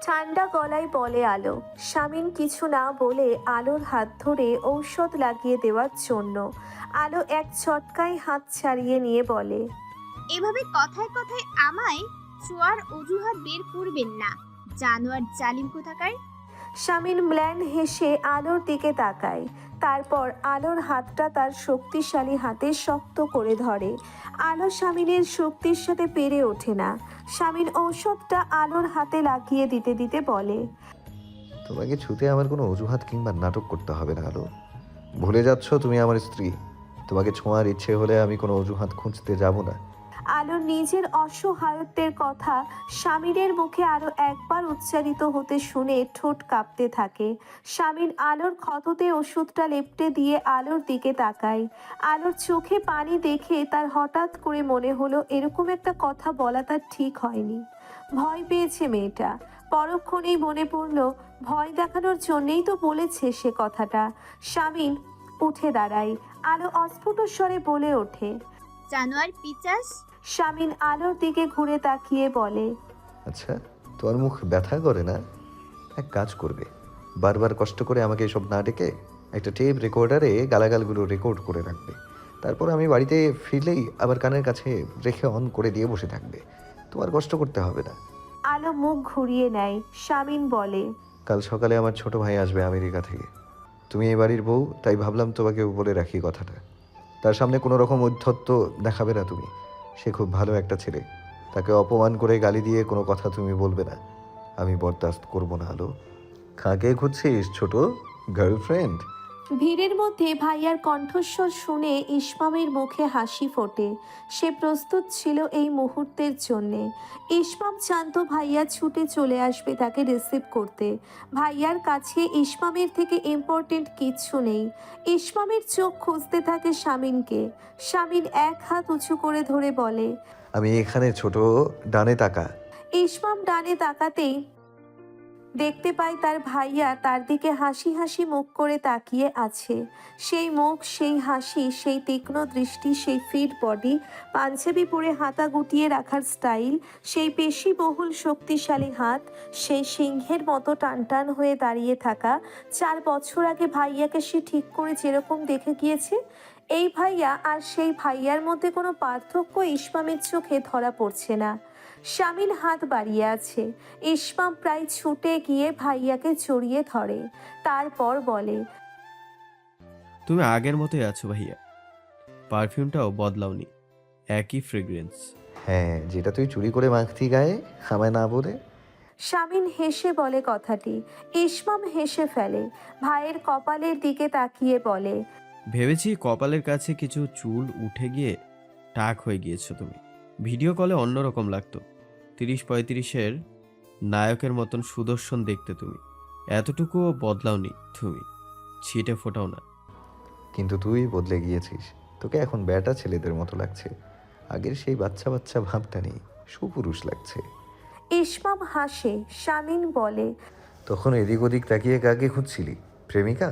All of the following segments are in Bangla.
ঠান্ডা গলায় বলে আলো। শামিন কিছু না বলে আলোর হাত ধরে ঔষধ লাগিয়ে দেওয়ার জন্য। আলো এক ঝটকায় হাত ছাড়িয়ে নিয়ে বলে, এভাবে কথায় কথায় আমায় ছোঁয়ার অজুহাত বের করবেন না, জানোয়ার জালিম কোথাকার। শামিন ম্লান হেসে আলোর দিকে তাকায়। তারপর আলোর হাতটা তার শক্তিশালী হাতে শক্ত করে ধরে। আলো শামিনের শক্তির সাথে পেরে ওঠে না। শামিন ঔষধটা আলোর হাতে লাগিয়ে দিতে দিতে বলে, তোমাকে ছুতে আমার কোনো অজুহাত কিংবা নাটক করতে হবে না আলো। ভুলে যাচ্ছ তুমি আমার স্ত্রী। তোমাকে ছোঁয়ার ইচ্ছে হলে আমি কোনো অজুহাত খুঁজতে যাব না। আলোর নিজের অসহায়ত্বের কথা স্বামীর মুখে আরো একবার উচ্চারিত হতে শুনে ঠোঁট কাঁপতে থাকে। স্বামীর আলোর ক্ষততে ওষুধটা লেপটে দিয়ে আলোর দিকে তাকায়। আলোর চোখে পানি দেখে তার হঠাৎ করে মনে হলো এরকম একটা কথা বলা তার ঠিক হয়নি। ভয় পেয়েছে মেয়েটা। পরক্ষণেই মনে পড়ল ভয় দেখানোর জন্যেই তো বলেছে সে কথাটা। স্বামীন উঠে দাঁড়ায়। আলো অস্ফুট স্বরে বলে ওঠে, জানোয়ার পিচাস। শামিন আলোর দিকে ঘুরে তাকিয়ে বলে, আচ্ছা, তোমার মুখ ব্যথা করে না? এক কাজ করবে, বারবার কষ্ট করে আমাকে এসব না ডেকে একটা টেপ রেকর্ডারে গালাগালগুলো রেকর্ড করে রাখবে। তারপর আমি বাড়িতে ফিরলেই আবার কানের কাছে রেখে অন করে দিয়ে বসে থাকবে। তোমার কষ্ট করতে হবে না। আলো মুখ ঘুরিয়ে নেয়। শামিন বলে, কাল সকালে আমার ছোট ভাই আসবে আমেরিকা থেকে। তুমি এই বাড়ির বউ, তাই ভাবলাম তোমাকে বলে রাখি কথাটা। তার সামনে কোনো রকম ঔদ্ধত্য দেখাবে না তুমি। সে খুব ভালো একটা ছেলে। তাকে অপমান করে গালি দিয়ে কোনো কথা তুমি বলবে না। আমি বরদাস্ত করবো না আলো। কাকে খুঁজছিস ছোট? গার্লফ্রেন্ড? ভিড়ের মধ্যে ভাইয়ার কণ্ঠস্বর শুনে ইসমামের মুখে হাসি ফোটে। সে প্রস্তুত ছিল এই মুহূর্তের জন্যে। ইসমাম জানতো ভাইয়া ছুটে চলে আসবে তাকে রিসিভ করতে। ভাইয়ার কাছে ইসমামের থেকে ইম্পর্টেন্ট কিচ্ছু নেই। ইসমামের চোখ খুঁজতে থাকে শামিনকে। শামিন এক হাত উঁচু করে ধরে বলে, আমি এখানে ছোট, ডানে তাকা। ইসমাম ডানে তাকাতেই দেখতে পায় তার ভাইয়া তার দিকে হাসি হাসি মুখ করে তাকিয়ে আছে। সেই মুখ, সেই হাসি, সেই তীক্ষ্ণ দৃষ্টি, সেই ফিট বডি, পাঞ্জাবি পরে হাতা গুটিয়ে রাখার স্টাইল, সেই পেশিবহুল শক্তিশালী হাত, সেই সিংহের মতো টানটান হয়ে দাঁড়িয়ে থাকা। 4 বছর আগে ভাইয়াকে সে ঠিক করে যেরকম দেখে গিয়েছে, এই ভাইয়া আর সেই ভাইয়ার মধ্যে কোনো পার্থক্য ইসমামের চোখে ধরা পড়ছে না। শামিন হাত বাড়িয়ে আছে। ইসমাম প্রায় ছুটে গিয়ে ভাইয়াকে জড়িয়ে ধরে। তারপর বলে, তুমি আগের মতোই আছো ভাইয়া, পারফিউমটাও বদলাওনি, একই ফ্রেগ্রেন্স। হ্যাঁ, যেটা তুই চুরি করে মাখতি গায়ে, আমায় না বলে। শামিন হেসে বলে কথাটি। ইসমাম হেসে ফেলে। ভাইয়ের কপালের দিকে তাকিয়ে বলে, ভেবেছি কপালের কাছে কিছু চুল উঠে গিয়ে টাক হয়ে গিয়েছো তুমি। ভিডিও কলে অন্যরকম লাগতো, 30-35-এর নায়কের মতন সুদর্শন দেখতে তুমি। এতটুকুও বদলাওনি তুমি, ছিটে ফোটাও না। কিন্তু তুই বদলে গিয়েছিস। তোকে এখন ব্যাটা ছেলেদের মতো লাগছে। আগের সেই বাচ্চা বাচ্চা ভাবটা নেই, সুপুরুষ লাগছে। ইসমাম হাসে। শামিন বলে, তখন এদিক ওদিক তাকিয়ে কাকে খুঁজছিলি? প্রেমিকা?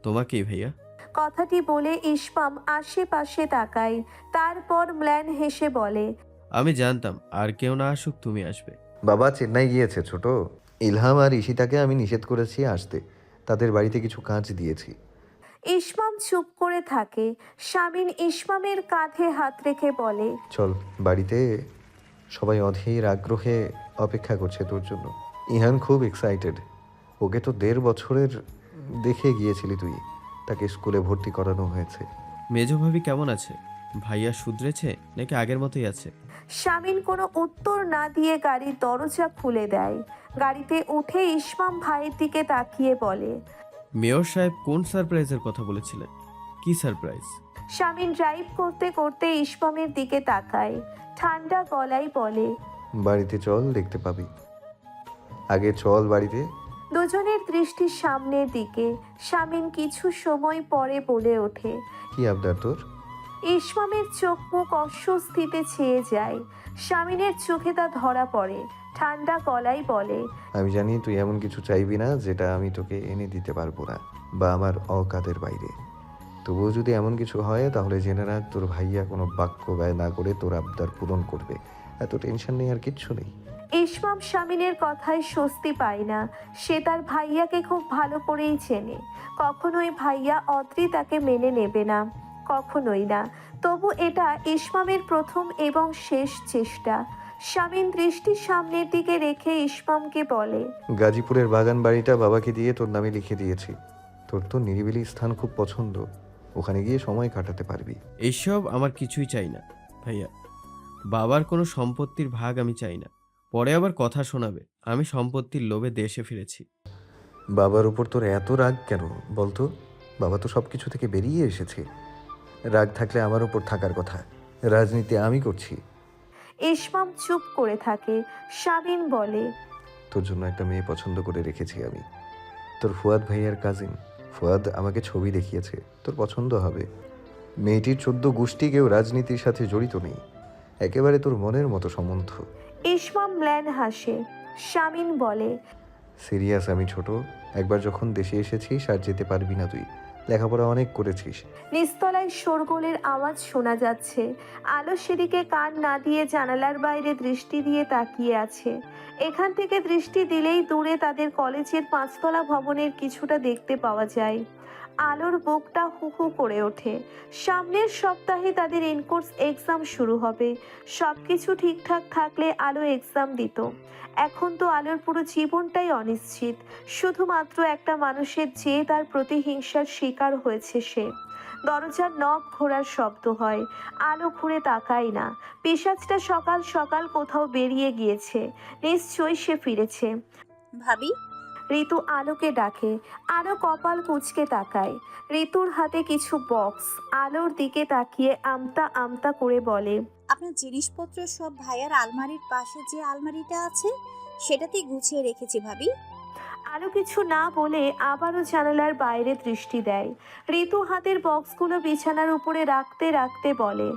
তোমাকেই ভাইয়া। কথাটি বলে ইসমাম আশেপাশে তাকায়। তারপর ম্লান হেসে বলে, আমি জানতাম আর কেউ না আসুক তুমি আসবে। বাবা চেন্নাই গিয়েছে ছোট। ইলহাম আর ঈশিতাকে আমি নিষেধ করেছি আসতে। তাদের বাড়িতে কিছু কাজ দিয়েছি। ইসমাম চুপ করে থাকে। শামিন ইসমামের কাঁধে হাত রেখে বলে, চল বাড়িতে, সবাই অধীর আগ্রহে অপেক্ষা করছে তোর জন্য। ইহান খুব এক্সাইটেড। ওকে তো 1.5 বছরের দেখে গিয়েছিলি তুই। তাকে স্কুলে ভর্তি করানো হয়েছে। মেজো ভাবি কেমন আছে? ভাইয়া শুধরেছে নাকি আগের মতোই আছে? শামিন কোনো উত্তর না দিয়ে গাড়ির দরজা খুলে দেয়। গাড়িতে উঠে ইসমাম ভাইয়ের দিকে তাকিয়ে বলে, মেয়র সাহেব কোন সারপ্রাইজের কথা বলেছিলেন? কি সারপ্রাইজ? শামিন ড্রাইভ করতে করতে ইসমামের দিকে তাকায়। ঠান্ডা গলায় বলে, বাড়িতে চল, দেখতে পাবি। আগে চল বাড়িতে। দুজনের দৃষ্টি সামনের দিকে। শামিন কিছু সময় পরে বলে ওঠে, কি আবদার তোর? ইসমামের চোখ মুখ অস্বস্তিতে ছেয়ে যায়। শামিনের চোখে তা ধরা পড়ে। ঠান্ডা গলায় বলে, আমি জানি তুই এমন কিছু চাইবি না যেটা আমি তোকে এনে দিতে পারবো না, বা আমার অকাতের বাইরে। তবুও যদি এমন কিছু হয় তাহলে জেনে রাখ তোর ভাইয়া কোনো বাক্য ব্যয় না করে তোর আবদার পূরণ করবে। এত টেনশন নেই, আর কিচ্ছু নেই। ইসমাম শামিনের কথায় স্বস্তি পায় না। সে তার ভাইয়াকে খুব ভালো করেই চেনে। কখনোই ভাইয়া অদ্রিতাকে মেনে নেবে না, কখনোই না। তবু এটা ইসমামের প্রথম এবং শেষ চেষ্টা। শামিন দৃষ্টি সামনের দিকে রেখে ইসমামকে বলে, গাজীপুরের বাগান বাড়িটা বাবাকে দিয়ে তোর নামে লিখে দিয়েছি। তোর তো নিরিবিলি স্থান খুব পছন্দ, ওখানে গিয়ে সময় কাটাতে পারবি। এইসব আমার কিছুই চাই না ভাইয়া। বাবার কোনো সম্পত্তির ভাগ আমি চাই না। পরে আবার কথা শোনাবে আমি সম্পত্তির লোভে দেশে ফিরেছি। বাবার উপর তোর এত রাগ কেন বলতো? বাবা তো সব কিছু থেকে বেরিয়ে এসেছে। রাগ থাকলে আমার উপর থাকার কথা। রাজনীতি আমি করছি। ইসমাম চুপ করে থাকে। শামিন বলে, তোর জন্য একটা মেয়ে পছন্দ করে রেখেছি আমি, তোর ফুয়াদ ভাইয়ার কাজিন। ফুয়াদ আমাকে ছবি দেখিয়েছে, তোর পছন্দ হবে। মেয়েটির 14 গোষ্ঠী কেউ রাজনীতির সাথে জড়িত নেই, একেবারে তোর মনের মতো সম্বন্ধ। ইসমাম ম্লান হাসে। শামিন বলে, সিরিয়াস আমি ছোট, একবার যখন দেশে এসেছিস আর যেতে পারবি না তুই। লেখাপড়া অনেক করেছিস। নিস্তলায় শোরগোলের আওয়াজ শোনা যাচ্ছে। আলো সেদিকে কান না দিয়ে জানালার বাইরে দৃষ্টি দিয়ে তাকিয়ে আছে। এখান থেকে দৃষ্টি দিলেই দূরে তাদের কলেজের 5তলা ভবনের কিছুটা দেখতে পাওয়া যায়। আলোর বুকটা হু হু করে ওঠে। সামনের সপ্তাহে তাদের ইনকোর্স এক্সাম শুরু হবে। সবকিছু ঠিকঠাক থাকলে আলো এক্সাম দিত। এখন তো আলোর পুরো জীবনটাই অনিশ্চিত। শুধুমাত্র একটা মানুষের যে তার প্রতিহিংসার শিকার হয়েছে সে। দরজার নখ ঘোরার শব্দ হয়। আলো ঘুরে তাকায় না। পিশাচটা সকাল সকাল কোথাও বেরিয়ে গিয়েছে। নিশ্চয়ই সে ফিরেছে। ভাবি, ঋতু আলোকে ডাকে। আলো কপাল কুঁচকে তাকায়। ঋতুর হাতে কিছু বক্স। আলোর দিকে তাকিয়ে আমতা আমতা করে বলে, আপনার জিনিসপত্র সব ভাইয়ার আলমারির পাশে যে আলমারিটা আছে সেটাতেই গুছিয়ে রেখেছি ভাবি। আলো কিছু না বলে আবারও জানালার বাইরে দৃষ্টি দেয়। ঋতু হাতের বক্সগুলো বিছানার উপরে রাখতে রাখতে বলে,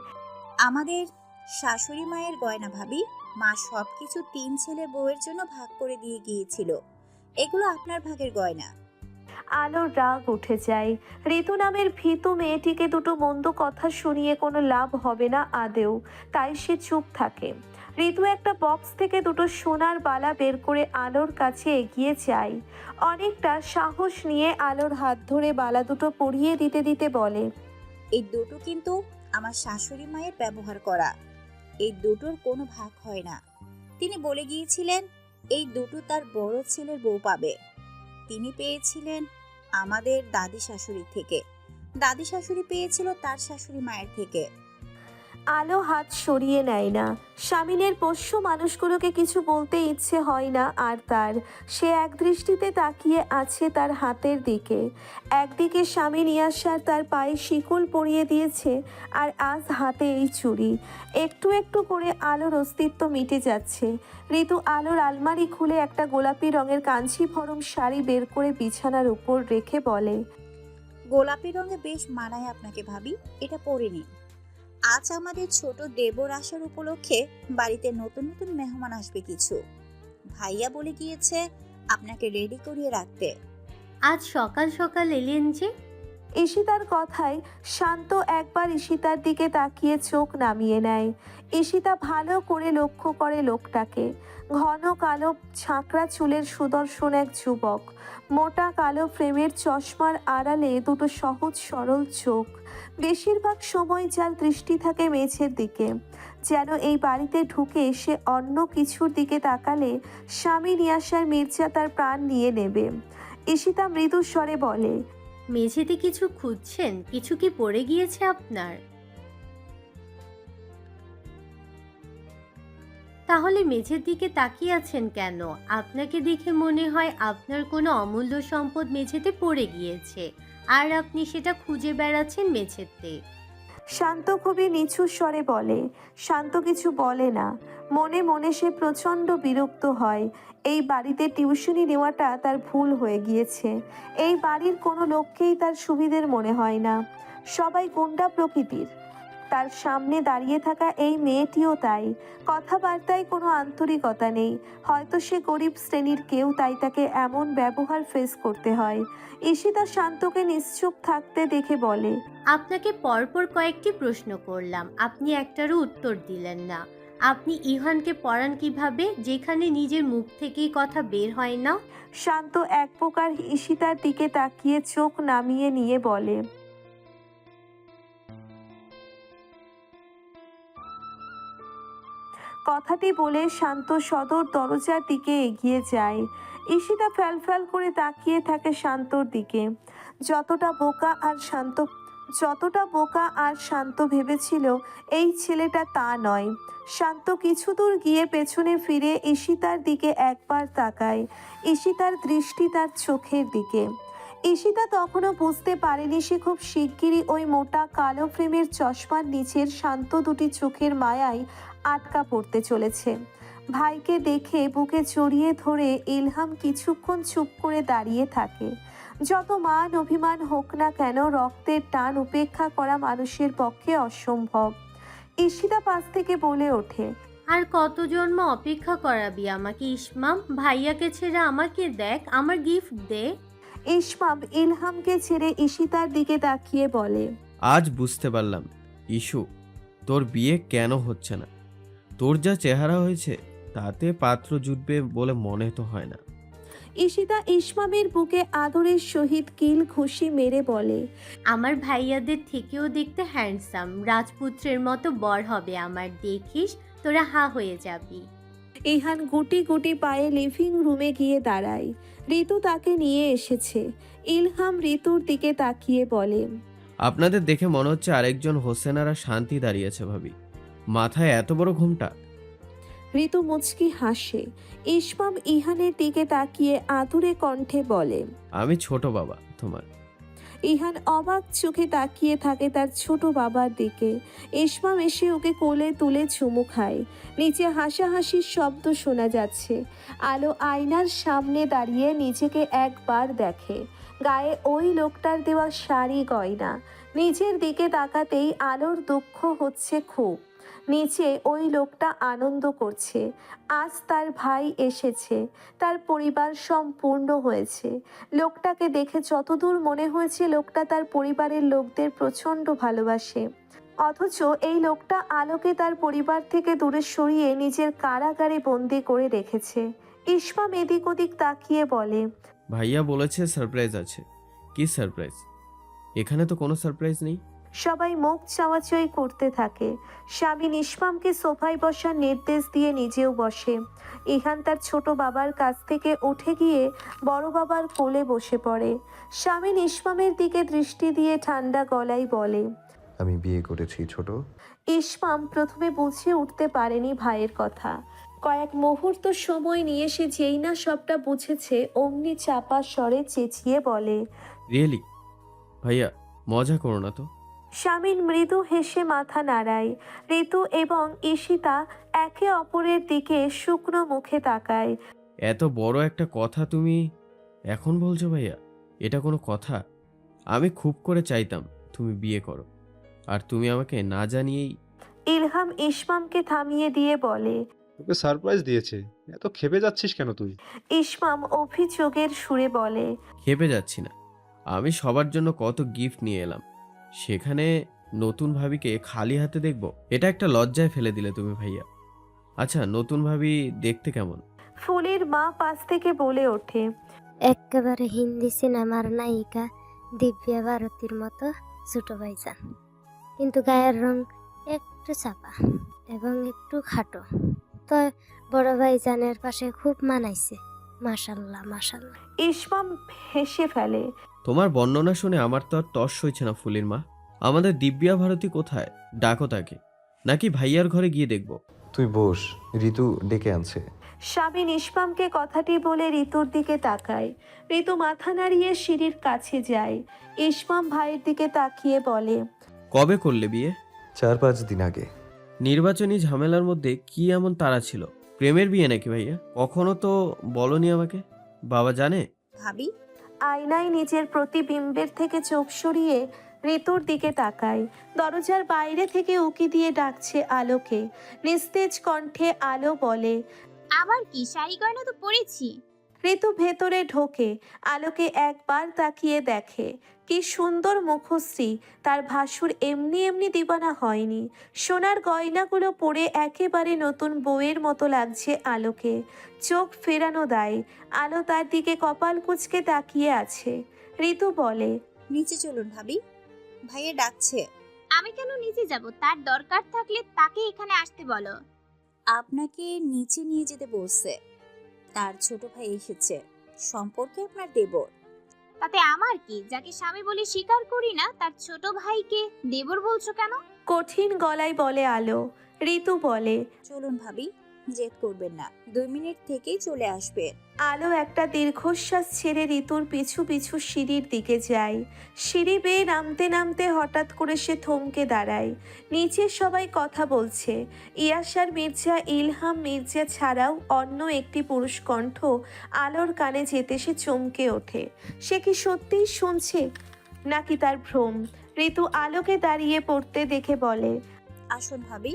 আমাদের শাশুড়ি মায়ের গয়না ভাবি। মা সব কিছু 3 ছেলে বউয়ের জন্য ভাগ করে দিয়ে গিয়েছিল। এগুলো আপনার ভাগের গয়না। আলোর রাগ উঠে যায়। ঋতু নামের ভীতু মেয়েটিকে দুটো মন্দ কথা শুনিয়ে কোনো লাভ হবে না আদেও, তাই সে চুপ থাকে। ঋতু একটা বক্স থেকে দুটো সোনার বালা বের করে আলোর কাছে এগিয়ে যায়। অনেকটা সাহস নিয়ে আলোর হাত ধরে বালা দুটো পরিয়ে দিতে দিতে বলে, এই দুটো কিন্তু আমার শাশুড়ি মায়ের ব্যবহার করা। এই দুটোর কোনো ভাগ হয় না। তিনি বলে গিয়েছিলেন এই দুটো তার বড় ছেলের বউ পাবে। তিনি পেয়েছিলেন আমাদের দাদি শাশুড়ি থেকে, দাদি শাশুড়ি পেয়েছিল তার শাশুড়ি মায়ের থেকে। আলো হাত সরিয়ে নেয় না। স্বামীনের পোষ্য মানুষগুলোকে কিছু বলতে ইচ্ছে হয় না আর তার। সে এক দৃষ্টিতে তাকিয়ে আছে তার হাতের দিকে। একদিকে স্বামী নিয়াসার তার পায়ে শিকল পরিয়ে দিয়েছে, আর আজ হাতে এই চুড়ি। একটু একটু করে আলোর অস্তিত্ব মিটে যাচ্ছে। ঋতু আলোর আলমারি খুলে একটা গোলাপি রঙের কাঞ্চিভরম শাড়ি বের করে বিছানার উপর রেখে বলে, গোলাপি রঙে বেশ মানায় আপনাকে ভাবি, এটা পরে নিন। আজ আমাদের ছোট দেবর আসার উপলক্ষে বাড়িতে নতুন নতুন মেহমান আসবে কিছু। ভাইয়া বলে গিয়েছে আপনাকে রেডি করিয়ে রাখতে। আজ সকাল সকাল এলেন যে? ঈশিতার কথায় শান্ত একবার ঈশিতার দিকে তাকিয়ে চোখ নামিয়ে নেয়। ঈশিতা ভালো করে লক্ষ্য করে লোকটাকে। ঘন কালো ঝাঁকড়া চুলের সুদর্শন এক যুবক। মোটা কালো ফ্রেমের চশমার আড়ালে দুটো সহজ সরল চোখ। বেশিরভাগ সময় যার দৃষ্টি থাকে মেঝের দিকে, যেন এই বাড়িতে ঢুকে সে অন্য কিছুর দিকে তাকালে স্বামী নিয়াসার মির্জা তার প্রাণ নিয়ে নেবে। ঈশিতা মৃদু স্বরে বলে, মেঝেতে কিছু খুঁজছেন? কিছু কি পড়ে গিয়েছে আপনার? তাহলে মেঝের দিকে তাকিয়ে আছেন কেন? আপনাকে দেখে মনে হয় আপনার কোনো অমূল্য সম্পদ মেঝেতে পড়ে গিয়েছে, আর আপনি সেটা খুঁজে বেড়াচ্ছেন মেঝেতে। শান্ত খুবই নিচু স্বরে বলে। শান্ত কিছু বলে না। মনে মনে সে প্রচণ্ড বিরক্ত হয়। এই বাড়িতে টিউশনি নেওয়াটা তার ভুল হয়ে গিয়েছে। এই বাড়ির কোনো লোককেই তার সুবিধের মনে হয় না। সবাই গুন্ডা প্রকৃতির। তার সামনে দাঁড়িয়ে থাকা এই মেয়েটিও তাই। কথাবার্তায় কোনো আন্তরিকতা নেই। হয়তো সে গরিব শ্রেণীর কেউ, তাই তাকে এমন ব্যবহার ফেস করতে হয়। ঈশিতা শান্তকে নিশ্চুপ থাকতে দেখে বলে, আপনাকে পরপর কয়েকটি প্রশ্ন করলাম, আপনি একটারও উত্তর দিলেন না। আপনি ইহানকে পড়ান কিভাবে, যেখানে নিজের মুখ থেকেই কথা বের হয় না? শান্ত এক প্রকার ঈশিতার দিকে তাকিয়ে চোখ নামিয়ে নিয়ে বলে, কথাটি বলে শান্ত সদর দরজার দিকে এগিয়ে যায়। ঈশিতা ফ্যালফ্যাল করে তাকিয়ে থাকে শান্তর দিকে। যতটা বোকা আর শান্ত ভেবেছিল এই ছেলেটা তা নয়। শান্ত কিছু দূর গিয়ে পেছনে ফিরে ঈশিতার দিকে একবার তাকায়। ঈশিতার দৃষ্টি তার চোখের দিকে। ঈশিতা তখনও বুঝতে পারেনি সে খুব শিগগিরই ওই মোটা কালো ফ্রেমের চশমার নিচের শান্ত দুটি চোখের মায়ায় আটকা পড়তে চলেছে। ভাইকে দেখে বুকে জড়িয়ে ধরে ইলহাম কিছুক্ষণ চুপ করে দাঁড়িয়ে থাকে। যত মান অভিমান হোক না কেন, রক্তের টান উপেক্ষা করা মানুষের পক্ষে অসম্ভব। ঈশিতা পাশ থেকে বলে ওঠে, আর কত জন্ম অপেক্ষা করাবি আমাকে ইসমাম? ভাইয়াকে ছেড়ে আমাকে দেখ, আমার গিফট দে। ইসমাম ইলহামকে ছেড়ে ঈশিতার দিকে তাকিয়ে বলে, আজ বুঝতে পারলাম ইস্যু, তোর বিয়ে কেন হচ্ছে না। তোর যা চেহারা হয়েছে তাতে পাত্র জুটবে বলে মনে তো হয় না। ঈশিতা ইসমামের বুকে আদরের সহিত কিল ঘুষি মেরে বলে, আমার ভাইয়াদের থেকেও দেখতে হ্যান্ডসাম, রাজপুত্রের মতো বর হবে আমার, দেখিস তোরা হা হয়ে যাবি। ইহান গুটি গুটি পায়ে লিভিং রুমে গিয়ে দাঁড়ায়। ঋতু তাকে নিয়ে এসেছে। ইলহাম ঋতুর দিকে তাকিয়ে বলে, আপনাদের দেখে মনে হচ্ছে আরেকজন হোসেনারা শান্তি দাঁড়িয়েছে ভাবি, মাথায় এত বড় ঘুমটা। ঋতু মুচকি হাসে। ইসমাম ইহানের দিকে তাকিয়ে আদুরে কণ্ঠে বলে, আমি ছোট বাবা তোমার। ইহান অবাক চোখে তাকিয়ে থাকে তার ছোট বাবার দিকে। ইসমাম এসে ওকে কোলে তুলে চুমু খায়। নিচে হাসাহাসির শব্দ শোনা যাচ্ছে। আলো আয়নার সামনে দাঁড়িয়ে নিজেকে একবার দেখে। গায়ে ওই লোকটার দেওয়া শাড়ি গয়না। নিজের দিকে তাকাতেই আলোর দুঃখ হচ্ছে খুব। নিচে ওই লোকটা আনন্দ করছে। আজ তার ভাই এসেছে, তার পরিবার সম্পূর্ণ হয়েছে। লোকটাকে দেখে যতদূর মনে হয়েছে লোকটা তার পরিবারের লোকদের প্রচণ্ড ভালোবাসে। অথচ এই লোকটা আলোকে তার পরিবার থেকে দূরে সরিয়ে নিজের কারাগারে বন্দি করে রেখেছে। ইসমাম এদিক ওদিক তাকিয়ে বলে, ভাইয়া বলেছে সারপ্রাইজ আছে। কি সারপ্রাইজ? এখানে তো কোনো সারপ্রাইজ নেই। সবাই মুখ চাওয়াচাই করতে থাকে। স্বামী ইসমামকে সোফায় বসার নির্দেশ দিয়ে নিজেও বসে। ইহান তার ছোট বাবার কাছ থেকে উঠে গিয়ে বড় বাবার কোলে বসে পড়ে। স্বামী ইসমামের দিকে দৃষ্টি দিয়ে ঠান্ডা গলায় বলে, আমি বিয়ে করেছি ছোট। ইসমাম প্রথমে বুঝে উঠতে পারেনি ভাইয়ের কথা। কয়েক মুহূর্ত সময় নিয়ে সে যেই না সবটা বুঝেছে অমনি চাপা স্বরে চেঁচিয়ে বলে, রিয়েলি? ভাইয়া মজা করো না তো। স্বামীর মৃদু হেসে মাথা নাড়ায়। ঋতু এবং ঈশিতা একে অপরের দিকে শুকনো মুখে তাকায়। এত বড় একটা কথা তুমি এখন বলছো ভাইয়া? এটা কোনো কথা? আমি খুব করে চাইতাম তুমি বিয়ে করো, আর তুমি আমাকে না জানিয়েই। ইলহাম ইসমামকে থামিয়ে দিয়ে বলে, তোকে সারপ্রাইজ দিয়েছে, এত ক্ষেপে যাচ্ছিস কেন তুই? ইসমাম অভিযোগের সুরে বলে, খেপে যাচ্ছি না, আমি সবার জন্য কত গিফট নিয়ে এলাম, সেখানে নতুন ভাবিকে খালি হাতে দেখবো? এটা একটা লজ্জায় ফেলে দিলে তুমি ভাইয়া। আচ্ছা, নতুন ভাবি দেখতে কেমন? ফুলের মা পাশ থেকে বলে ওঠে, একেবারে হিন্দি সিনেমার নায়িকা দিব্যা ভারতীর মতো ছোট ভাইজান, কিন্তু গায়ের রং একটু চাপা এবং একটু খাটো। তো বড় ভাইজানের পাশে খুব মানাইছে, মাশাল্লাহ মাশাল্লাহ। ইসমাম হেসে ফেলে। তোমার বর্ণনা শুনে আমার তো আর তর্স হয়েছে না ফুলির মা। আমাদের দিব্যা ভারতী কোথায়? ডাকো তাকে, নাকি ভাইয়ার ঘরে গিয়ে দেখবো? তুই বস, ঋতু ডেকে আনছে। স্বামী ইসমামকে কথাটি বলে ঋতুর দিকে তাকায়। ঋতু মাথা নাড়িয়ে সিঁড়ির কাছে যায়। ইসমাম ভাইয়ের দিকে তাকিয়ে বলে, কবে করলে বিয়ে? 4-5 দিন আগে। নির্বাচনী ঝামেলার মধ্যে কি এমন তাড়া ছিল? প্রেমের বিয়ে নাকি ভাইয়া? কখনো তো বলনি আমাকে। বাবা জানে? ভাবি, আয়নায় নিজের প্রতিবিম্বের থেকে চোখ সরিয়ে ঋতুর দিকে তাকায়। দরজার বাইরে থেকে উকি দিয়ে ডাকছে আলোকে। নিস্তেজ কণ্ঠে আলো বলে, আবার কি, শাড়ি গয়না তো পরেছি। ঋতু ভেতরে ঢোকে, আলোকে একবার তাকিয়ে দেখে কি সুন্দর মুখশ্রী। তার ভাসুর এমনি এমনি দিবানা হয়নি। সোনার গয়নাগুলো পরে একেবারে নতুন বউয়ের মতো লাগছে আলোকে। চোখ ফেরানো দেয়। আলো তার দিকে কপাল কুঁচকে তাকিয়ে আছে। ঋতু বলে, নিচে চলুন ভাবি, ভাইয়া ডাকছে। আমি কেন নিচে যাব? তার দরকার থাকলে তাকে এখানে আসতে বলো। আপনাকে নিচে নিয়ে যেতে বলছে। তার ছোট ভাই এসেছে, সম্পর্কে আপনার দেবর। তাতে আমার কি? যাকে স্বামী বলে স্বীকার করি না তার ছোট ভাইকে দেবর বলছো কেন? কঠিন গলায় বলে আলো। ঋতু বলে, চলুন ভাবি, জেদ করবেন না, 2 মিনিট থেকেই চলে আসবেন। আলো একটা দীর্ঘশ্বাস ছেড়ে ঋতুর পিছু পিছু সিঁড়ির দিকে যায়। সিঁড়ি বেয়ে নামতে নামতে হঠাৎ করে সে থমকে দাঁড়ায়। নিচে সবাই কথা বলছে। ইয়াসার মির্জা, ইলহাম মির্জা ছাড়াও অন্য একটি পুরুষ কণ্ঠ আলোর কানে যেতে সে চমকে ওঠে। সে কি সত্যিই শুনছে নাকি তার ভ্রম? ঋতু আলোকে দাঁড়িয়ে পড়তে দেখে বলে, আসুন ভাবি।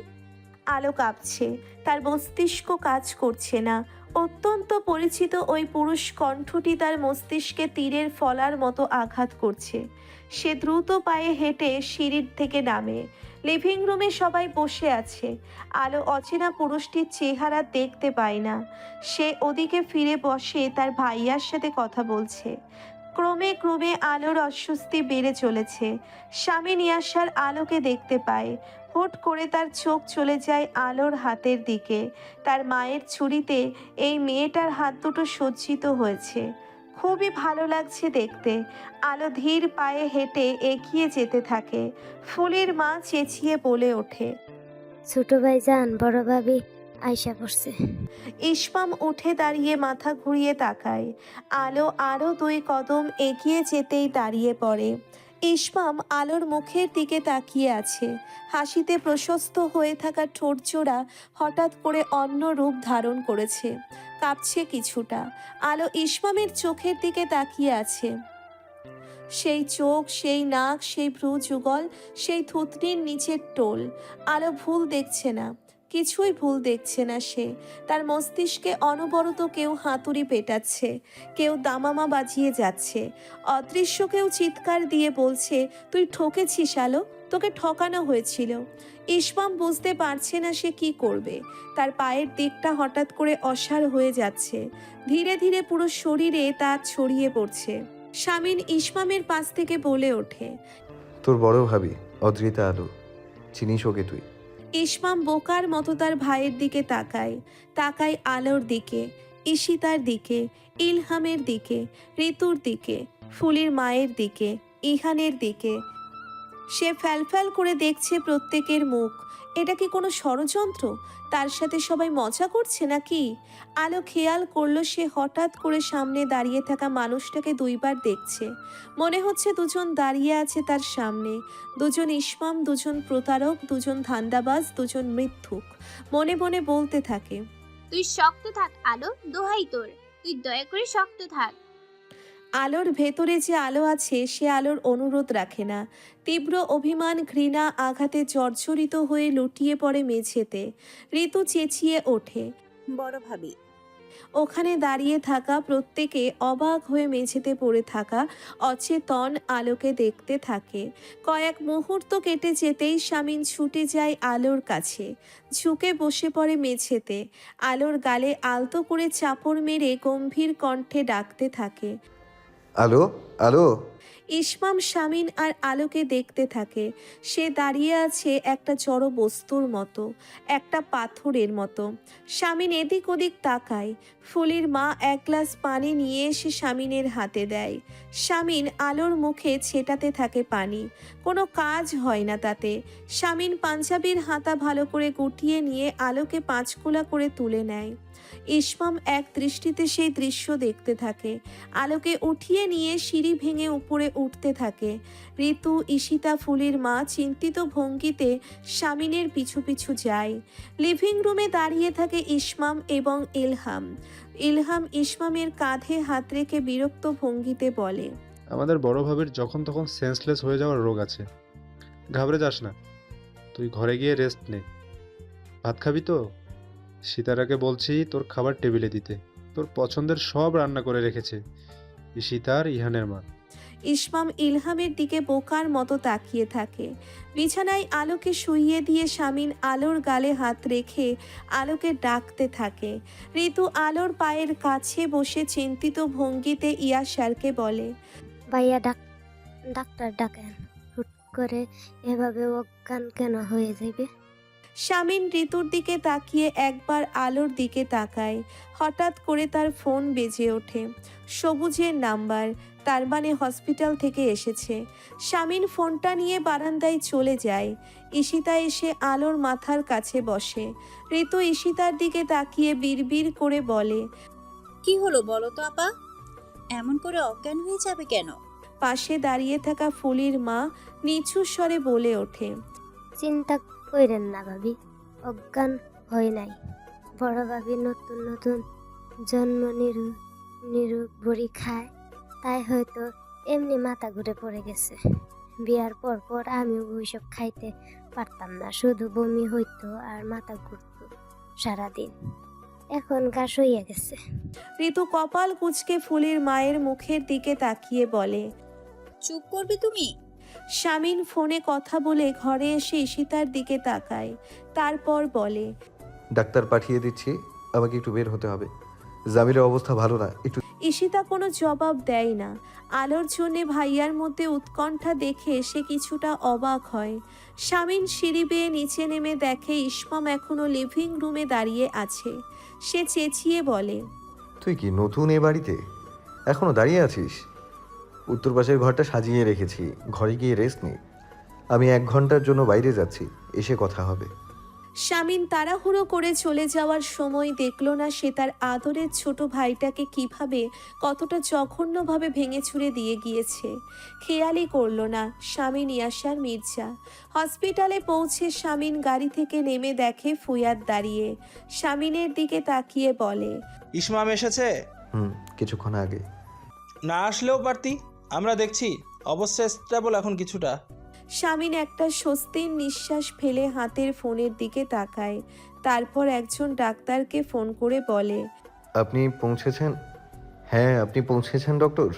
আলো কাঁপছে, তার মস্তিষ্ক কাজ করছে না। অত্যন্ত পরিচিত ওই পুরুষ কণ্ঠটি তার মস্তিষ্কে তীরের ফলার মতো আঘাত করছে। সে দ্রুত পায়ে হেঁটে সিঁড়ির থেকে নামে। লিভিং রুমে সবাই বসে আছে। আলো অচেনা পুরুষটির চেহারা দেখতে পায় না। সে ওদিকে ফিরে বসে তার ভাইয়ার সাথে কথা বলছে। ক্রমে ক্রমে আলোর অস্বস্তি বেড়ে চলেছে। স্বামী নিয়াসার আলোকে দেখতে পায়। হুট করে তার চোখ চলে যায় আলোর হাতের দিকে। তার মায়ের ছুরিতে এই মেয়েটার হাত দুটো সজ্জিত হয়েছে। খুবই ভালো লাগছে দেখতে। আলো ধীর পায়ে হেঁটে এগিয়ে যেতে থাকে। ফুলের মা চেঁচিয়ে বলে ওঠে, ছোট ভাইজান, বড় ভাবি আয়সা পড়ছে। ইসমাম উঠে দাঁড়িয়ে মাথা ঘুরিয়ে তাকায়। আলো আরও 2 কদম এগিয়ে যেতেই দাঁড়িয়ে পড়ে। ইসমাম আলোর মুখের দিকে তাকিয়ে আছে। হাসিতে প্রশস্ত হয়ে থাকা ঠোঁটজোড়া হঠাৎ করে অন্য রূপ ধারণ করেছে, কাঁপছে কিছুটা। আলো ইসমামের চোখের দিকে তাকিয়ে আছে। সেই চোখ, সেই নাক, সেই ভ্রু যুগল, সেই থুতনির নিচের টোল। আলো ভুল দেখছে না, কিছুই ভুল দেখছে না সে। তার মস্তিষ্কে অনবরত কেউ হাতুড়ি পেটাচ্ছে, কেউ দামামা বাজিয়ে যাচ্ছে। অদৃশ্য কেউ চিৎকার দিয়ে বলছে, তুই ঠকেছিস আলো, তোকে ঠকানো হয়েছিল। ইসমাম বুঝতে পারছে না সে কি করবে। তার পায়ের দিকটা হঠাৎ করে অসাড় হয়ে যাচ্ছে। ধীরে ধীরে পুরো শরীরে তা ছড়িয়ে পড়ছে। শামিন ইসমামের পাশ থেকে বলে ওঠে, তোর বড় ভাবি অদ্রিতা আলো, চিনিস ওকে তুই? ইসমাম বোকার মতো তার ভাইয়ের দিকে তাকায়। তাকায় আলোর দিকে, ঈশিতার দিকে, ইলহামের দিকে, ঋতুর দিকে, ফুলির মায়ের দিকে, ইহানের দিকে। সে ফ্যালফ্যাল করে দেখছে প্রত্যেকের মুখ। এটা কি কোনো ষড়যন্ত্র? তার সাথে সবাই মজা করছে নাকি? আলো খেয়াল করলো সে হঠাৎ করে সামনে দাঁড়িয়ে থাকা মানুষটাকে 2 বার দেখছে। মনে হচ্ছে দুজন দাঁড়িয়ে আছে তার সামনে। দুজন ইসমাম, দুজন প্রতারক, দুজন ধান্দাবাজ, দুজন মিথ্যুক। মনে মনে বলতে থাকে, তুই শক্ত থাক আলো, দোহাই তোর, তুই দয়া করে শক্ত থাক। আলোর ভেতরে যে আলো আছে সে আলোর অনুরোধ রাখে না। তীব্র অভিমান, ঘৃণা, আঘাতে জর্জরিত হয়ে লুটিয়ে পড়ে মেঝেতে। ঋতু চেঁচিয়ে ওঠে। বড় ভাবি। ওখানে দাঁড়িয়ে থাকা প্রত্যেকে অবাক হয়ে মেঝেতে পড়ে থাকা অচেতন আলোকে দেখতে থাকে। কয়েক মুহূর্ত কেটে যেতেই শামিন ছুটে যায় আলোর কাছে, ঝুঁকে বসে পড়ে মেঝেতে। আলোর গালে আলতো করে চাপড় মেরে গম্ভীর কণ্ঠে ডাকতে থাকে, আলো, আলো। ইসমাম শামিন আর আলোকে দেখতে থাকে। সে দাঁড়িয়ে আছে একটা জড় বস্তুর মতো, একটা পাথরের মতো। শামিন এদিক ওদিক তাকায়। ফুলির মা 1 গ্লাস পানি নিয়ে এসে শামিনের হাতে দেয়। শামিন আলোর মুখে ছেটাতে থাকে পানি। কোনো কাজ হয় না তাতে। শামিন পাঞ্জাবির হাতা ভালো করে গুটিয়ে নিয়ে আলোকে 5 কুলা করে তুলে নেয়। ইসমাম এক দৃষ্টিতে সেই দৃশ্য দেখতে থাকে। আলোকে উঠিয়ে নিয়ে সিঁড়ি ভেঙে উপরে উঠতে থাকে। ঋতু, ঈশিতা, ফুলির মা চিন্তিত ভঙ্গিতে শামিনের পিছু পিছু যায়। লিভিং রুমে দাঁড়িয়ে থাকে ইসমাম এবং ইলহাম। ইলহাম ইসমামের কাঁধে হাত রেখে বিরক্ত ভঙ্গিতে বলে, আমাদের বড় ভাবির যখন তখন সেন্সলেস হয়ে যাওয়ার রোগ আছে। ঘাবড়ে যাস না, তুই ঘরে গিয়ে রেস্ট নে। ভাত খাবি তো? সীতারাকে বলছি তোর খাবার টেবিলে দিতে। তোর পছন্দের সব রান্না করে রেখেছে ঈশিতার ইহানের মা। ইসমাম ইলহামের দিকে বোকার মতো তাকিয়ে থাকে। বিছানায় আলোকে শুইয়ে দিয়ে শামিন আলোর গালে হাত রেখে আলোকে ডাকতে থাকে। ঋতু আলোর পায়ের কাছে বসে চিন্তিত ভঙ্গিতে ইয়াসারকে বলে, ভাইয়া ডাক্তার ডাকেন, হুট করে এভাবে অজ্ঞান কেন হয়ে যাবে? শামিন ঋতুর দিকে তাকিয়ে একবার আলোর দিকে তাকায়। হঠাৎ করে তার ফোন বেজে ওঠে। সবুজের নাম্বার, তার মানে হসপিটাল থেকে এসেছে। শামিন ফোনটা নিয়ে বারান্দায় চলে যায়। ঈশিতা এসে আলোর মাথার কাছে বসে। ঋতু ঈশিতার দিকে তাকিয়ে বিড়বিড় করে বলে, কি হলো বলো তো আপা, এমন করে অজ্ঞান হয়ে যাবে কেন? পাশে দাঁড়িয়ে থাকা ফুলির মা নিচু স্বরে বলে ওঠে, চিন্তা কইরেন না ভাবি, অজ্ঞান হয় নাই। বড় ভাবি নতুন নতুন জন্ম নিরু বড়ি খায়, তাই হয়তো এমনি মাথা ঘুরে পড়ে গেছে। বিয়ার পর পর আমিও ওইসব খাইতে পারতাম না, শুধু বমি হইতো আর মাথা ঘুরতো সারাদিন। এখন গা সইয়া গেছে। ঋতু কপাল কুঁচকে ফুলির মায়ের মুখের দিকে তাকিয়ে বলে। চুপ করবে তুমি? শামিন ফোনে কথা বলে ঘরে এসে ঈশিতার দিকে তাকায়, তারপর বলে, ডাক্তার পাঠিয়ে দিচ্ছি, আমাকে একটু বের হতে হবে। জামিরের অবস্থা ভালো না, একটু। ঈশিতা কোনো জবাব দেয় না। আলোর জন্যে ভাইয়ার মধ্যে উৎকণ্ঠা দেখে সে কিছুটা অবাক হয়। শামিন সিঁড়ি বেয়ে নিচে নেমে দেখে ইসমাম এখনো লিভিং রুমে দাঁড়িয়ে আছে। সে চেঁচিয়ে বলে, তুই কি নতুন এ বাড়িতে এখনো দাঁড়িয়ে আছিস? উত্তর পাশের ঘরটা সাজিয়ে রেখেছি, ঘরে গিয়ে রেস্ট নে। আমি 1 ঘন্টার জন্য বাইরে যাচ্ছি, এসে কথা হবে। শামিন তাড়াহুড়ো করে চলে যাওয়ার সময় দেখল না সে তার আদরের ছোট ভাইটাকে কিভাবে কতটা জঘন্যভাবে ভেঙে চুরে দিয়ে গিয়েছে। খেয়ালই করল না শামিন ইয়াসার মির্জা। হসপিটালে পৌঁছে শামিন গাড়ি থেকে নেমে দেখে ফুয়াদ দাঁড়িয়ে। শামিনের দিকে তাকিয়ে বলে, ইসমাম এসেছে? কিছুক্ষণ আগে। না আসলেও পারতি, আমরা দেখছি অবস্থা স্টেবল এখন কিছুটা। শামিন একটা স্বস্তির নিঃশ্বাস ফেলে হাতের ফোনের দিকে তাকায়। তারপর একজন ডাক্তারকে ফোন করে বলে, আপনি পৌঁছেছেন? হ্যাঁ, আপনি পৌঁছেছেন ডক্টর?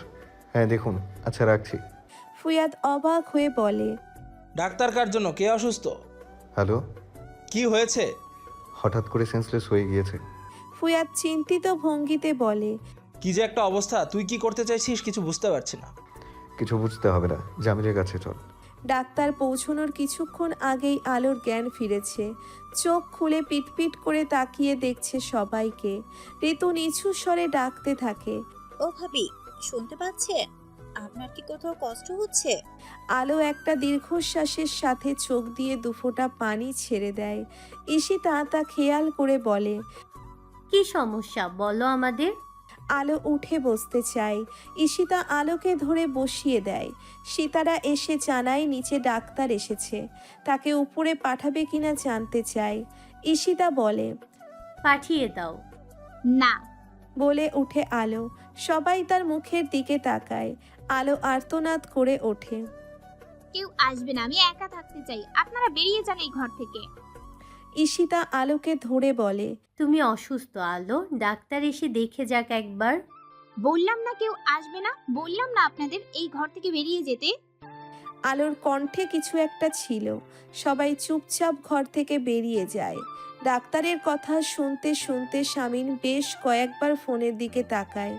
হ্যাঁ দেখুন, আচ্ছা রাখছি। ফুয়াদ অবাক হয়ে বলে, ডাক্তার কার জন্য? কে অসুস্থ? হ্যালো। কি হয়েছে? হঠাৎ করে সেন্সলেস হয়ে গিয়েছে। ফুয়াদ চিন্তিত ভঙ্গিতে বলে, কি যে একটা অবস্থা, তুই কি করতে চাইছিস কিছু বুঝতে পারছি না। কিছু বুঝতে হবে না, জামিলের কাছে চল। ডাক্তার পৌঁছানোর কিছুক্ষণ আগেই আলোর জ্ঞান ফিরেছে। চোখ খুলে পিটপিট করে তাকিয়ে দেখছে সবাইকে। ঋতু নিচু স্বরে ডাকতে থাকে, ও ভাবি, শুনতে পাচ্ছেন? আপনার কি কোথাও কষ্ট হচ্ছে? আলো একটা দীর্ঘশ্বাসের সাথে চোখ দিয়ে দুফোঁটা পানি ছেড়ে দেয়। ঈশিতা তা খেয়াল করে বলে, কি সমস্যা বলো আমাদের? আলো উঠে বসতে চায়। ঈশিতা আলোকে ধরে বসিয়ে দেয়। সীতারা এসে জানায় নিচে ডাক্তার এসেছে, তাকে উপরে পাঠাবে কিনা জানতে চায়। ঈশিতা বলে, পাঠিয়ে দাও। না। বলে উঠে আলো। সবাই তার মুখের দিকে তাকায়। আলো আর্তনাদ করে ওঠে, কেউ আসবে না, আমি একা থাকতে চাই, আপনারা বেরিয়ে যান এই ঘর থেকে। ঈশিতা আলোকে ধরে বলে, তুমি অসুস্থ আলো, ডাক্তার এসে দেখে যাক একবার। বললাম না কেউ আসবে না, বললাম না আপনাদের এই ঘর থেকে বেরিয়ে যেতে। আলোর কণ্ঠে কিছু একটা ছিল। সবাই চুপচাপ ঘর থেকে বেরিয়ে যায়। ডাক্তারের কথা শুনতে শুনতে শামিন বেশ কয়েকবার ফোনের দিকে তাকায়।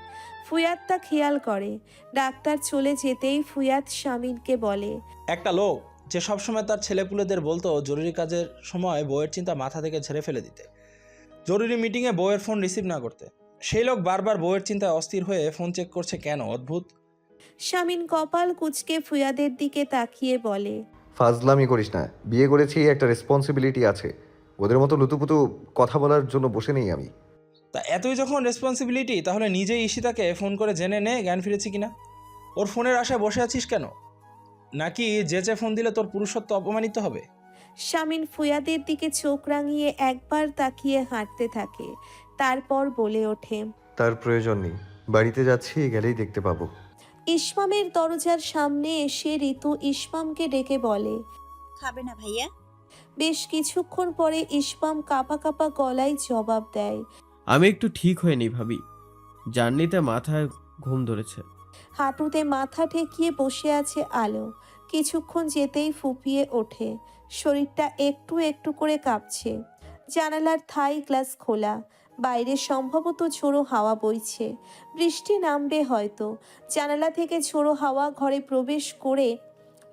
ফুয়াদ তা খেয়াল করে। ডাক্তার চলে যেতেই ফুয়াদ শামিনকে বলে, একটা লোক যে সবসময় তার ছেলেপুলেদের বলতো জরুরি কাজের সময় বউয়ের চিন্তা মাথা থেকে ঝেড়ে ফেলে দিতে, জরুরি মিটিংয়ে বউয়ের ফোন রিসিভ না করতে, সেই লোক বারবার বউয়ের চিন্তায় অস্থির হয়ে ফোন চেক করছে কেন? অদ্ভুত। শামিন কপাল কুঁচকে ফুয়াদের দিকে তাকিয়ে বলে, ফাজলামি করিস না, বিয়ে করেছি, একটা রেসপন্সিবিলিটি আছে। ওদের মতো লুতুপুতু কথা বলার জন্য বসে নেই আমি। তা এতই যখন রেসপন্সিবিলিটি, তাহলে নিজেই ঈশিতাকে ফোন করে জেনে নে জ্ঞান ফিরেছি কিনা। ওর ফোনের আশায় বসে আছিস কেন? নাকি যে ফোন দিলে তোর পুরুষত্ব অপমানিত হবে? শামিন ফুয়াদের দিকে চোখ রাঙিয়ে একবার তাকিয়ে হাঁটতে থাকে। তারপর বলে ওঠে, তার প্রয়োজন নেই, বাড়িতে যাচ্ছি, গেলেই দেখতে পাবো। ইসমামের দরজার সামনে এসে ঋতু ইসমামকে ডেকে বলে, খাবে না ভাইয়া? বেশ কিছুক্ষণ পরে ইসমাম কাঁপা কাঁপা গলায় জবাব দেয়, আমি একটু ঠিক হয়নি ভাবি, জার্নিতে মাথায় ঘুম ধরেছে। হাঁটুতে মাথা ঠেকিয়ে বসে আছে আলো। কিছুক্ষণ যেতেই ফুপিয়ে ওঠে। শরীরটা একটু একটু করে কাঁপছে। জানালার থাই গ্লাস খোলা। বাইরে সম্ভবত ঝোড়ো হাওয়া বইছে। বৃষ্টি নামবে হয়তো। জানালা থেকে ঝোড়ো হাওয়া ঘরে প্রবেশ করে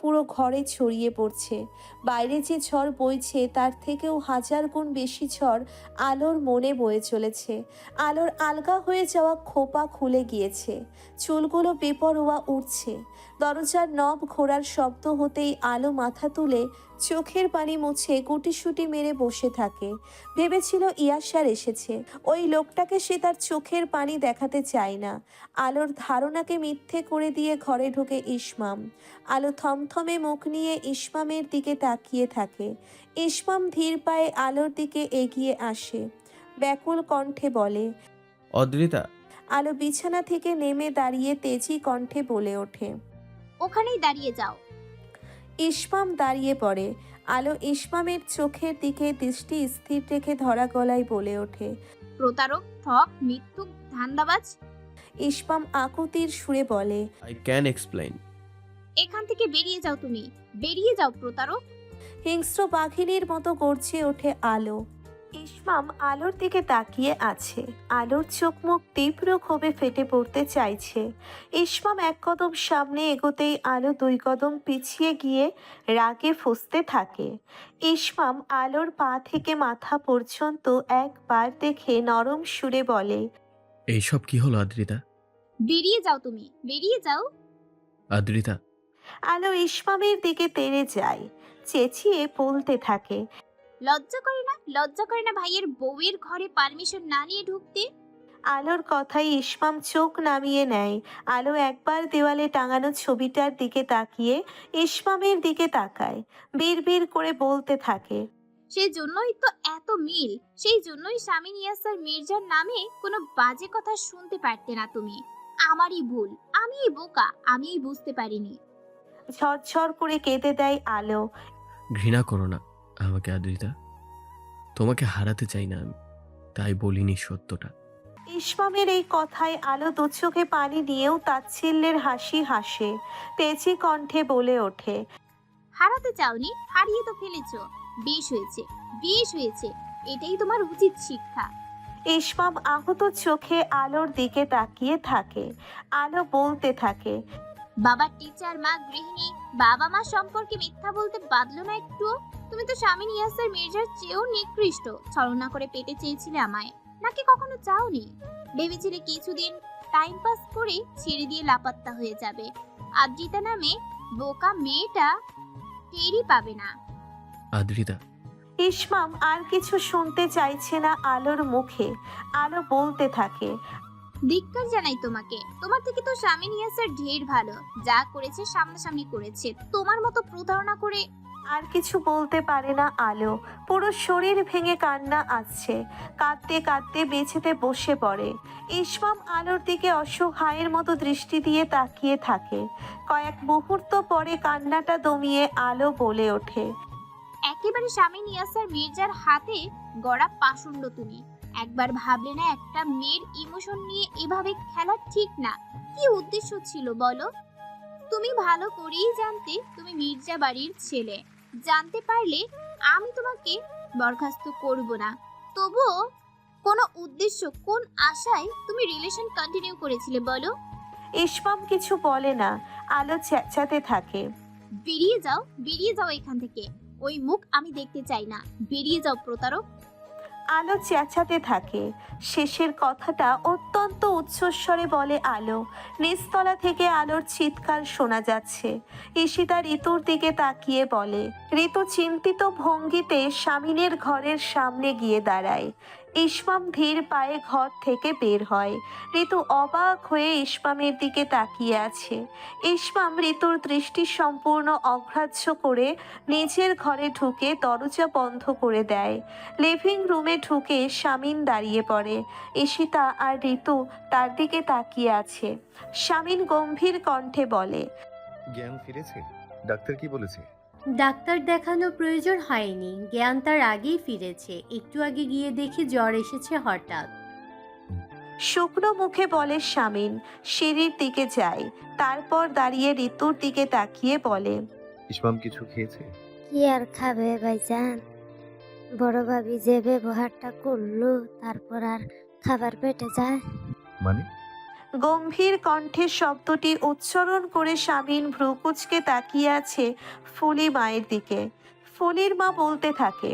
পুরো ঘরে ছড়িয়ে পড়ছে। বাইরে যে ঝড় বইছে তার থেকেও হাজার গুণ বেশি ঝড় আলোর মনে বয়ে চলেছে। আলোর আলগা হয়ে যাওয়া খোপা খুলে গিয়েছে। চুলগুলো বেপরোয়া উঠছে। দরজার নব ঘোরার শব্দ হতেই আলো মাথা তুলে চোখের পানি মুছে গুটিসুটি মেরে বসে থাকে। ভেবেছিল ইয়াসার এসেছে। ওই লোকটাকে সে তার চোখের পানি দেখাতে চায় না। আলোর ধারণাকে মিথ্যে করে দিয়ে ঘরে ঢোকে ইসমাম। আলো থমথমে মুখ নিয়ে ইসমামের দিকে তাকিয়ে থাকে। ইসমাম ধীর পায়ে আলোর দিকে এগিয়ে আসে। ব্যাকুল কণ্ঠে বলে, অদ্রিতা, আলো বিছানা থেকে নেমে দাঁড়িয়ে তেজি কণ্ঠে বলে ওঠে। ওখানেই দাঁড়িয়ে যাও। ইসমাম দাঁড়িয়ে পড়ে। আলো ইসমামের চোখের দিকে দৃষ্টি স্থির রেখে ধরা গলায় বলে ওঠে। প্রতারক, ঠক, মিথ্যুক, ধান্দাবাজ। ইসমাম আকুতির সুরে বলে, আই ক্যান এক্সপ্লেইন। এখান থেকে বেরিয়ে যাও তুমি। বেরিয়ে যাও প্রতারক। হিংস্র বাঘিনীর মতো গর্জে ওঠে আলো। ইসমাম আলোর দিকে তাকিয়ে আছে। আলোর চোখ মুখ তীব্র ক্ষোভে ফেটে পড়তে চাইছে। ইসমাম এক কদম সামনে এগোতেই আলো দুই কদম পিছিয়ে গিয়ে রাগে ফুঁসতে থাকে। ইসমাম আলোর পা থেকে মাথা পর্যন্ত একবার দেখে নরম সুরে বলে, এইসব কি হলো আদ্রিতা? বেরিয়ে যাও তুমি। বেরিয়ে যাও। আদ্রিতা, আলো ইসমামের দিকে তেড়ে যায়। চেঁচিয়ে বলতে থাকে, লজ্জা করে না? লজ্জা করে না ভাইয়ের বউয়ের ঘরে পারমিশন না নিয়ে ঢুকতে? আলোর কথায় ইসমাম চোখ নামিয়ে নেয়। আলো একবার দেওয়ালে টাঙানো ছবিটার দিকে তাকিয়ে ইসমামের দিকে তাকায়। বিড়বিড় করে বলতে থাকে, সেই জন্যই তো এত মিল। সেই জন্যই স্বামী ইয়াসার মির্জার নামে কোনো বাজে কথা শুনতে পারতে না তুমি। আমারই ভুল। আমিই বোকা। আমিই বুঝতে পারিনি। ঝরঝর করে কেঁদে দেয় আলো। ঘৃণা করো না আমাকে আদ্রিতা। তোমাকে হারাতে চাই না আমি, তাই বলিনি সত্যটা। ইসমামের এই কথায় আলো দু চোখে পানি নিয়েও তাচ্ছিল্যের হাসি হাসে। তেজি কণ্ঠে বলে ওঠে, হারাতে চাওনি, হারিয়ে তো ফেলেছো। বেশ হয়েছে, বেশ হয়েছে। এটাই তোমার উচিত শিক্ষা। ইসমাম আহত চোখে আলোর দিকে তাকিয়ে থাকে। আলো বলতে থাকে, বাবা টিচার, মা গৃহিণী, বাবা মা সম্পর্কে মিথ্যা বলতে বাদলো না একটু? তুমি তো স্বামী ইয়াসার মির্জার চেয়েও নিকৃষ্ট। ছলনা করে পেতে চেয়েছিলে আমায়, নাকি কখনো চাওনি? ভেবেছিলে কিছুদিন টাইম পাস করে ছেড়ে দিয়ে লাপাত্তা হয়ে যাবে। আদ্রিতা নামে বোকা মেয়েটা টেরই পাবে না। আদ্রিতা, ইসমাম আর কিছু শুনতে চাইছে না আলোর মুখে। আলো বলতে থাকে, ধিক্কার জানাই তোমাকে। তোমার থেকে তো স্বামী ইয়াসার ঢের ভালো। যা করেছে সামনাসামনি করেছে। তোমার মতো প্রতারণা করে। আর কিছু বলতে পারে না আলো। পুরো শরীর ভেঙে কান্না আসছে। কাঁদতে কাঁদতে বেছেতে বসে পড়ে। ইসমাম আলোর দিকে অসহায়ের মতো দৃষ্টি দিয়ে তাকিয়ে থাকে। কয়েক মুহূর্ত পরে কান্নাটা দমিয়ে আলো বলে ওঠে, একেবারে স্বামী ইয়াসার মির্জার হাতে গড়া পাষণ্ড তুমি। একবার ভাবলে না একটা মেয়ের ইমোশন নিয়ে এভাবে খেলা ঠিক না? কি উদ্দেশ্য ছিল বলো? তুমি ভালো করেই জানতে তুমি মির্জা বাড়ির ছেলে। জানতে পারলে আমি তোমাকে বরখাস্ত করব না। তবুও কোনো উদ্দেশ্য, কোন আশায় তুমি রিলেশন কন্টিনিউ করেছিলে বলো? ইসমাম কিছু বলে না। আলো চেঁচাতে থাকে, বেরিয়ে যাও, বেরিয়ে যাও এখান থেকে। ওই মুখ আমি দেখতে চাই না। বেরিয়ে যাও প্রতারক। আলো চেঁচাতে থাকে। শেষের কথাটা অত্যন্ত উচ্চস্বরে বলে আলো। নিচতলা থেকে আলোর চিৎকার শোনা যাচ্ছে। ঈশিতা ঋতুর দিকে তাকিয়ে বলে। ঋতু চিন্তিত ভঙ্গিতে স্বামীনের ঘরের সামনে গিয়ে দাঁড়ায়। ইসমাম ধীর পায়ে ঘর থেকে বের হয়। ঋতু অবাক হয়ে ইসমামের দিকে তাকিয়ে আছে। ইসমাম ঋতুর দৃষ্টি সম্পূর্ণ অগ্রাহ্য করে নিজের ঘরে ঢুকে দরজা বন্ধ করে দেয়। লিভিং রুমে ঢুকে শামিন দাঁড়িয়ে পড়ে। ঈশিতা আর ঋতু তার দিকে তাকিয়ে আছে। শামিন গম্ভীর কণ্ঠে বলে, জ্ঞান ফিরেছে? ডাক্তার কি বলেছে? ডাক্তার দেখানো প্রয়োজন হয়নি, জ্ঞান তার আগেই ফিরেছে। একটু আগে গিয়ে দেখি জ্বর এসেছে হঠাৎ। শুকনো মুখে বলে শামিন। সিঁড়ির দিকে যায়, তারপর দাঁড়িয়ে ঋতুর দিকে তাকিয়ে বলে, ইসমাম কিছু খেয়েছে? কি আর খাবে ভাইজান, বড় ভাবি যে ব্যবহারটা করলো তারপর আর খাবার পেটে যায়? মানে? গম্ভীর কণ্ঠে শব্দটি উচ্চারণ করে শামিন ভ্রুকুচকে তাকিয়ে আছে ফুলি মায়ের দিকে। ফুলির মা বলতে থাকে,